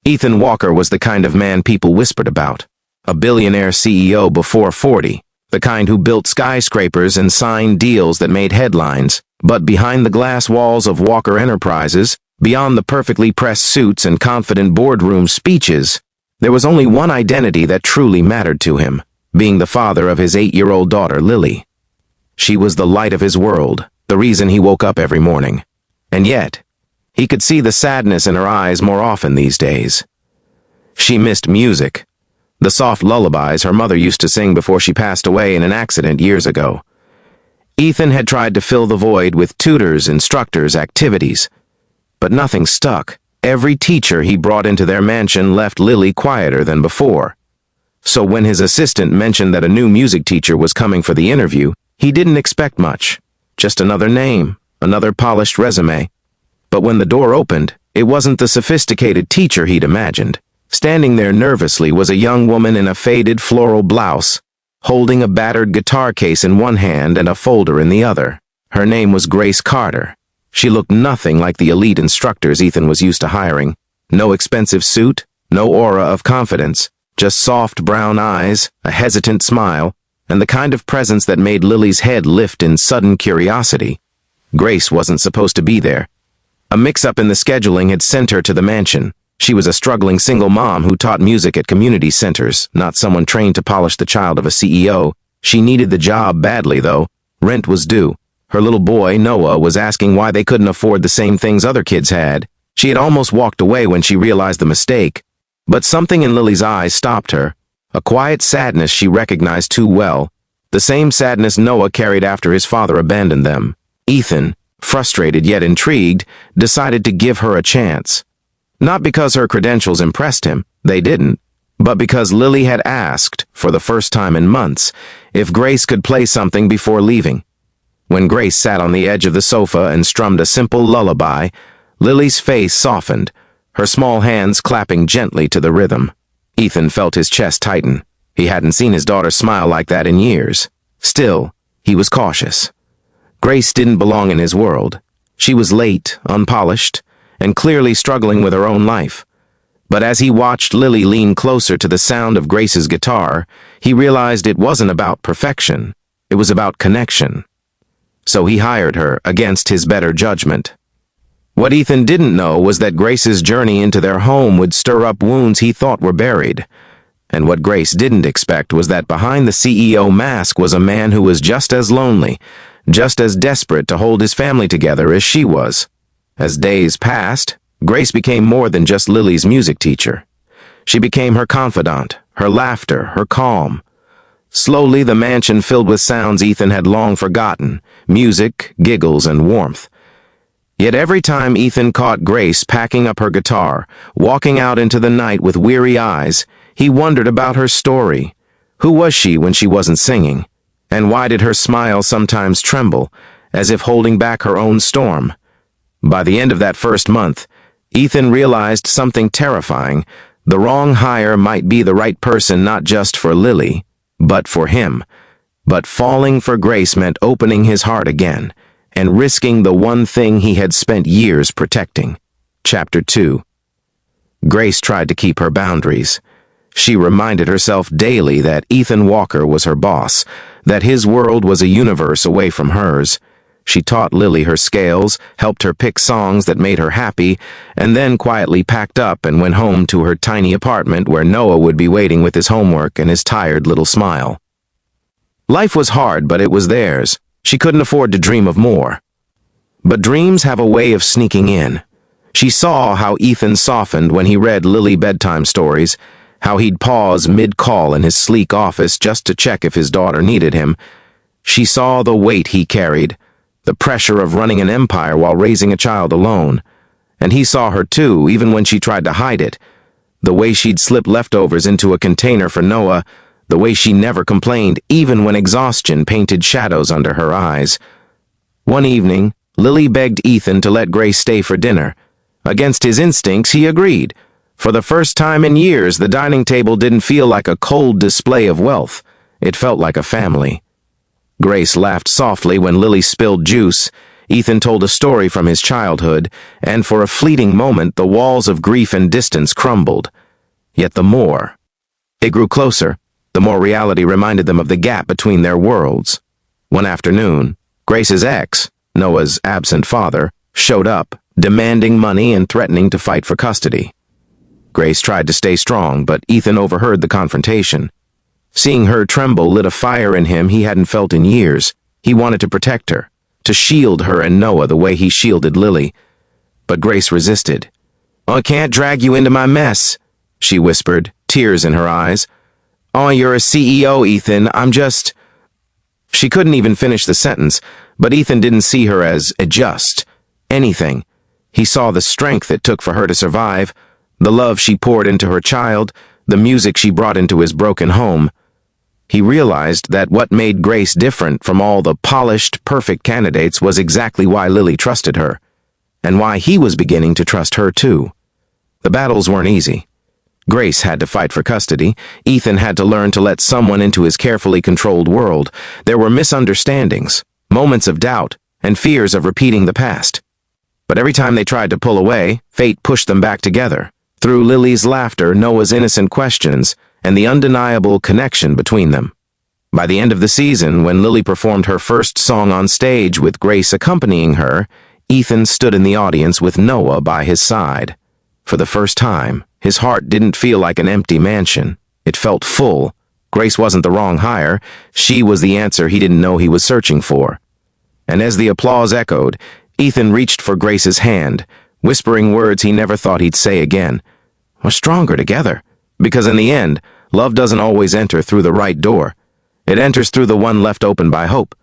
Ethan Walker was the kind of man people whispered about. A billionaire CEO before 40, the kind who built skyscrapers and signed deals that made headlines. But behind the glass walls of Walker Enterprises, beyond the perfectly pressed suits and confident boardroom speeches, there was only one identity that truly mattered to him, being the father of his 8-year-old daughter, Lily. She was the light of his world, the reason he woke up every morning. And yet, he could see the sadness in her eyes more often these days. She missed music, the soft lullabies her mother used to sing before she passed away in an accident years ago. Ethan had tried to fill the void with tutors, instructors, activities, but nothing stuck. Every teacher he brought into their mansion left Lily quieter than before. So when his assistant mentioned that a new music teacher was coming for the interview, he didn't expect much. Just another name, another polished resume. But when the door opened, it wasn't the sophisticated teacher he'd imagined. Standing there nervously was a young woman in a faded floral blouse, holding a battered guitar case in one hand and a folder in the other. Her name was Grace Carter. She looked nothing like the elite instructors Ethan was used to hiring. No expensive suit, no aura of confidence, just soft brown eyes, a hesitant smile, and the kind of presence that made Lily's head lift in sudden curiosity. Grace wasn't supposed to be there. A mix-up in the scheduling had sent her to the mansion. She was a struggling single mom who taught music at community centers, not someone trained to polish the child of a CEO. She needed the job badly, though. Rent was due. Her little boy, Noah, was asking why they couldn't afford the same things other kids had. She had almost walked away when she realized the mistake. But something in Lily's eyes stopped her. A quiet sadness she recognized too well. The same sadness Noah carried after his father abandoned them. Ethan, frustrated yet intrigued, decided to give her a chance. Not because her credentials impressed him, they didn't, but because Lily had asked, for the first time in months, if Grace could play something before leaving. When Grace sat on the edge of the sofa and strummed a simple lullaby, Lily's face softened, her small hands clapping gently to the rhythm. Ethan felt his chest tighten. He hadn't seen his daughter smile like that in years. Still, he was cautious. Grace didn't belong in his world. She was late, unpolished, and clearly struggling with her own life. But as he watched Lily lean closer to the sound of Grace's guitar, he realized it wasn't about perfection. It was about connection. So he hired her against his better judgment. What Ethan didn't know was that Grace's journey into their home would stir up wounds he thought were buried. And what Grace didn't expect was that behind the CEO mask was a man who was just as lonely, just as desperate to hold his family together as she was. As days passed, Grace became more than just Lily's music teacher. She became her confidant, her laughter, her calm. Slowly, the mansion filled with sounds Ethan had long forgotten, music, giggles, and warmth. Yet every time Ethan caught Grace packing up her guitar, walking out into the night with weary eyes, he wondered about her story. Who was she when she wasn't singing? And why did her smile sometimes tremble, as if holding back her own storm? By the end of that first month, Ethan realized something terrifying. The wrong hire might be the right person not just for Lily, but for him. But falling for Grace meant opening his heart again, and risking the one thing he had spent years protecting. Chapter 2. Grace tried to keep her boundaries. She reminded herself daily that Ethan Walker was her boss, that his world was a universe away from hers. She taught Lily her scales, helped her pick songs that made her happy, and then quietly packed up and went home to her tiny apartment where Noah would be waiting with his homework and his tired little smile. Life was hard, but it was theirs. She couldn't afford to dream of more. But dreams have a way of sneaking in. She saw how Ethan softened when he read Lily bedtime stories, how he'd pause mid-call in his sleek office just to check if his daughter needed him. She saw the weight he carried, the pressure of running an empire while raising a child alone. And he saw her too, even when she tried to hide it. The way she'd slip leftovers into a container for Noah, the way she never complained, even when exhaustion painted shadows under her eyes. One evening, Lily begged Ethan to let Grace stay for dinner. Against his instincts, he agreed. For the first time in years, the dining table didn't feel like a cold display of wealth. It felt like a family. Grace laughed softly when Lily spilled juice. Ethan told a story from his childhood, and for a fleeting moment the walls of grief and distance crumbled. Yet the more they grew closer, the more reality reminded them of the gap between their worlds. One afternoon, Grace's ex, Noah's absent father, showed up, demanding money and threatening to fight for custody. Grace tried to stay strong, but Ethan overheard the confrontation. Seeing her tremble lit a fire in him he hadn't felt in years. He wanted to protect her, to shield her and Noah the way he shielded Lily. But Grace resisted. "I can't drag you into my mess," she whispered, tears in her eyes. "Oh, you're a CEO, Ethan. I'm just—" She couldn't even finish the sentence, but Ethan didn't see her as anything. He saw the strength it took for her to survive, the love she poured into her child, the music she brought into his broken home. He realized that what made Grace different from all the polished, perfect candidates was exactly why Lily trusted her, and why he was beginning to trust her too. The battles weren't easy. Grace had to fight for custody. Ethan had to learn to let someone into his carefully controlled world. There were misunderstandings, moments of doubt, and fears of repeating the past. But every time they tried to pull away, fate pushed them back together. Through Lily's laughter, Noah's innocent questions, and the undeniable connection between them. By the end of the season, when Lily performed her first song on stage with Grace accompanying her, Ethan stood in the audience with Noah by his side. For the first time, his heart didn't feel like an empty mansion. It felt full. Grace wasn't the wrong hire. She was the answer he didn't know he was searching for. And as the applause echoed, Ethan reached for Grace's hand, whispering words he never thought he'd say again. "We're stronger together." Because in the end, love doesn't always enter through the right door. It enters through the one left open by hope.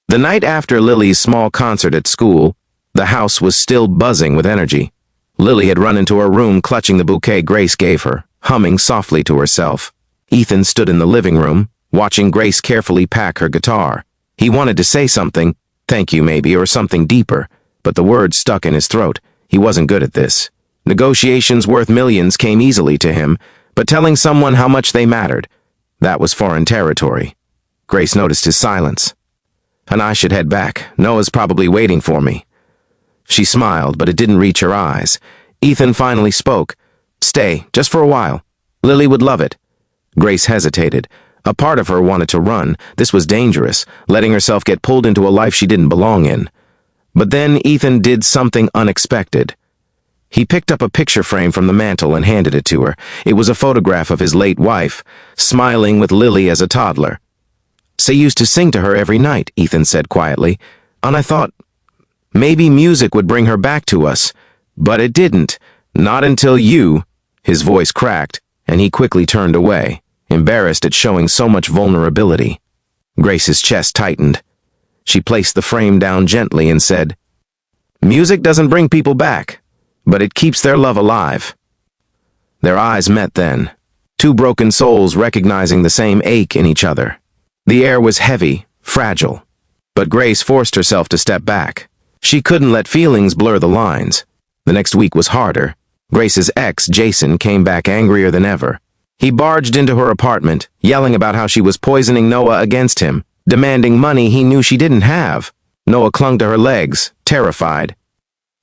The night after Lily's small concert at school, the house was still buzzing with energy. Lily had run into her room clutching the bouquet Grace gave her, humming softly to herself. Ethan stood in the living room, watching Grace carefully pack her guitar. He wanted to say something, thank you maybe, or something deeper, but the words stuck in his throat. He wasn't good at this. Negotiations worth millions came easily to him, but telling someone how much they mattered, that was foreign territory. Grace noticed his silence. "And I should head back. Noah's probably waiting for me." She smiled, but it didn't reach her eyes. Ethan finally spoke. "Stay, just for a while. Lily would love it." Grace hesitated. A part of her wanted to run. This was dangerous, letting herself get pulled into a life she didn't belong in. But then Ethan did something unexpected. He picked up a picture frame from the mantel and handed it to her. It was a photograph of his late wife, smiling with Lily as a toddler. "She used to sing to her every night," Ethan said quietly, "and I thought maybe music would bring her back to us. But it didn't. Not until you—" His voice cracked, and he quickly turned away, embarrassed at showing so much vulnerability. Grace's chest tightened. She placed the frame down gently and said, "Music doesn't bring people back, but it keeps their love alive." Their eyes met then, two broken souls recognizing the same ache in each other. The air was heavy, fragile, but Grace forced herself to step back. She couldn't let feelings blur the lines. The next week was harder. Grace's ex, Jason, came back angrier than ever. He barged into her apartment, yelling about how she was poisoning Noah against him, demanding money he knew she didn't have. Noah clung to her legs, terrified.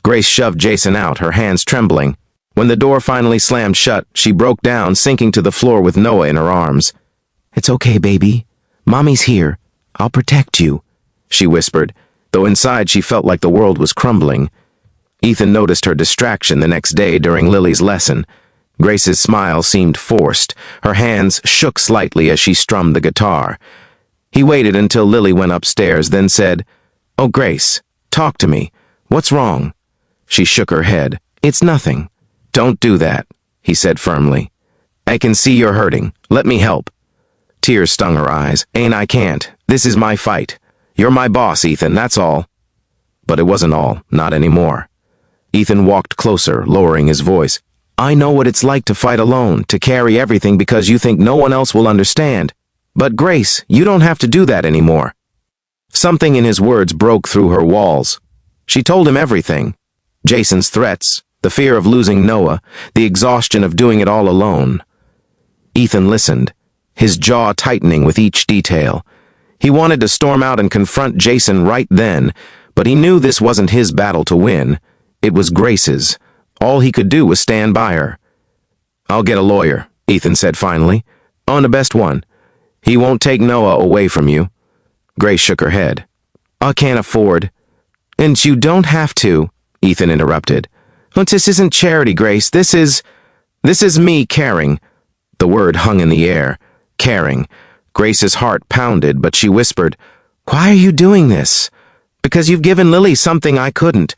Grace shoved Jason out, her hands trembling. When the door finally slammed shut, she broke down, sinking to the floor with Noah in her arms. "It's okay, baby. Mommy's here. I'll protect you," she whispered, though inside she felt like the world was crumbling. Ethan noticed her distraction the next day during Lily's lesson. Grace's smile seemed forced. Her hands shook slightly as she strummed the guitar. He waited until Lily went upstairs, then said, "Oh, Grace, talk to me. What's wrong?" She shook her head. "It's nothing." "Don't do that," he said firmly. "I can see you're hurting. Let me help." Tears stung her eyes. I can't. This is my fight. You're my boss, Ethan, that's all." But it wasn't all, not anymore. Ethan walked closer, lowering his voice. "I know what it's like to fight alone, to carry everything because you think no one else will understand. But Grace, you don't have to do that anymore." Something in his words broke through her walls. She told him everything. Jason's threats, the fear of losing Noah, the exhaustion of doing it all alone. Ethan listened, his jaw tightening with each detail. He wanted to storm out and confront Jason right then, But he knew this wasn't his battle to win. It was Grace's. All he could do was stand by her. "I'll get a lawyer," Ethan said finally. "On the best one. He won't take Noah away from you." Grace shook her head. "I can't afford." "And you don't have to," Ethan interrupted. "This isn't charity, Grace. This is me caring." The word hung in the air. Caring. Grace's heart pounded, but she whispered, "Why are you doing this?" "Because you've given Lily something I couldn't.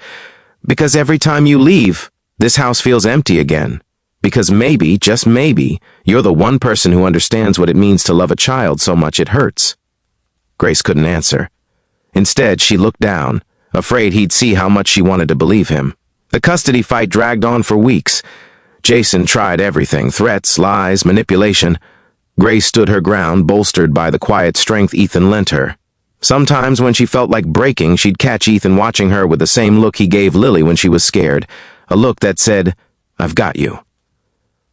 Because every time you leave, this house feels empty again. Because maybe, just maybe, you're the one person who understands what it means to love a child so much it hurts." Grace couldn't answer. Instead, she looked down, afraid he'd see how much she wanted to believe him. The custody fight dragged on for weeks. Jason tried everything: threats, lies, manipulation. Grace stood her ground, bolstered by the quiet strength Ethan lent her. Sometimes when she felt like breaking, she'd catch Ethan watching her with the same look he gave Lily when she was scared, a look that said, "I've got you."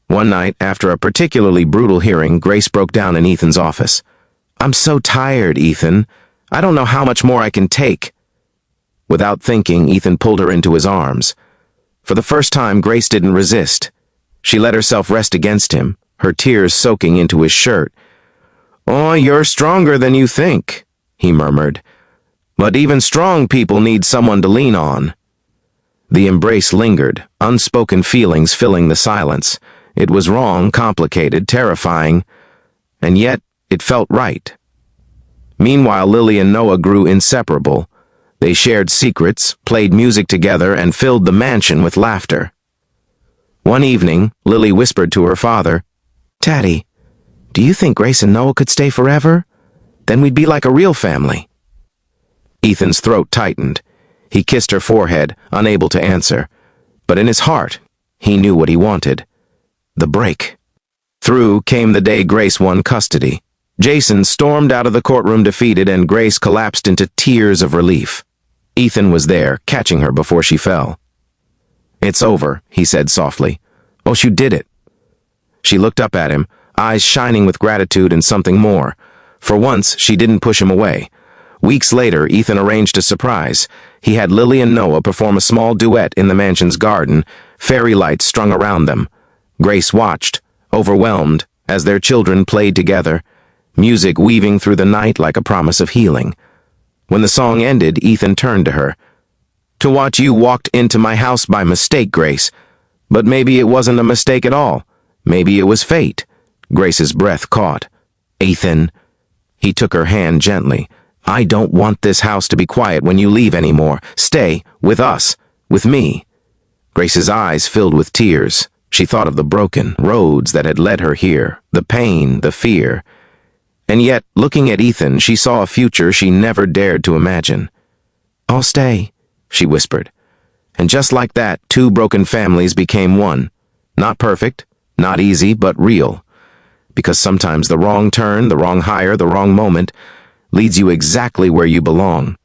One night, after a particularly brutal hearing, Grace broke down in Ethan's office. "I'm so tired, Ethan. I don't know how much more I can take." Without thinking, Ethan pulled her into his arms. For the first time, Grace didn't resist. She let herself rest against him, her tears soaking into his shirt. "Oh, you're stronger than you think," he murmured. "But even strong people need someone to lean on." The embrace lingered, unspoken feelings filling the silence. It was wrong, complicated, terrifying, and yet it felt right. Meanwhile, Lily and Noah grew inseparable. They shared secrets, played music together, and filled the mansion with laughter. One evening, Lily whispered to her father, "Daddy, do you think Grace and Noah could stay forever? Then we'd be like a real family." Ethan's throat tightened. He kissed her forehead, unable to answer. But in his heart, he knew what he wanted. The break. Through came the day Grace won custody. Jason stormed out of the courtroom defeated, and Grace collapsed into tears of relief. Ethan was there, catching her before she fell. "It's over," he said softly. "Oh, you did it." She looked up at him, eyes shining with gratitude and something more. For once, she didn't push him away. Weeks later, Ethan arranged a surprise. He had Lily and Noah perform a small duet in the mansion's garden, fairy lights strung around them. Grace watched, overwhelmed, as their children played together, music weaving through the night like a promise of healing. When the song ended, Ethan turned to her. "To watch you walked into my house by mistake, Grace. But maybe it wasn't a mistake at all. Maybe it was fate." Grace's breath caught. "Ethan." He took her hand gently. "I don't want this house to be quiet when you leave anymore. Stay, with us, with me." Grace's eyes filled with tears. She thought of the broken roads that had led her here, the pain, the fear. And yet, looking at Ethan, she saw a future she never dared to imagine. "I'll stay," she whispered. And just like that, two broken families became one. Not perfect, not easy, but real. Because sometimes the wrong turn, the wrong hire, the wrong moment leads you exactly where you belong.